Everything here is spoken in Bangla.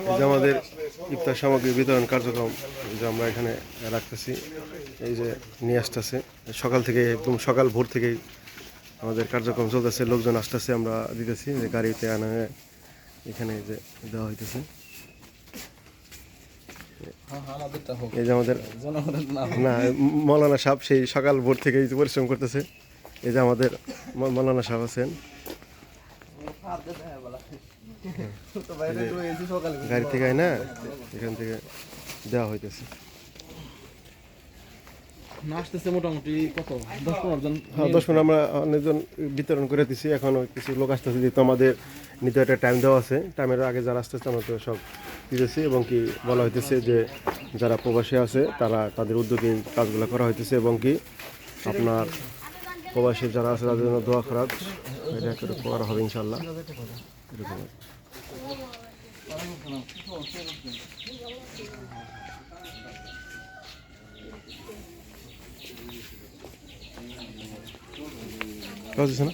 এই যে আমাদের ইফতার সামগ্রী বিতরণ কার্যক্রম এই যে আমরা এখানে রাখতেছি, এই যে নিয়ে আসতেছে সকাল থেকে, একদম সকাল ভোর থেকেই আমাদের কার্যক্রম চলতেছে, লোকজন আসতেছে, আমরা দিতেছি যে গাড়িতে আনা এখানে যে দেওয়া হইতেছে। এই যে আমাদের না মৌলানা সাহেব সেই সকাল ভোর থেকে পরিশ্রম করতেছে। এই যে আমাদের মৌলানা সাহেব আছেন, গাড়ি থেকে আয় না এখান থেকে দেওয়া হইতেছে। মোটামুটি কত 10-15 জন? হ্যাঁ 10 আমরা অনেকজন বিতরণ করে দিচ্ছি, এখনও কিছু লোক আসতেছে, যেহেতু আমাদের নিতে একটা টাইম দেওয়া আছে, টাইমের আগে যারা আসতেছে আমরা তো সব দিতেছি, এবং কি বলা হইতেছে যে যারা প্রবাসী আছে তারা তাদের উদ্যোগে এই কাজগুলো করা হইতেছে, এবং কি আপনার প্রবাসী যারা আছে তাদের জন্য দোয়া খরচ এটা করা হবে ইনশাল্লাহ। এরকম কাজ আছে না।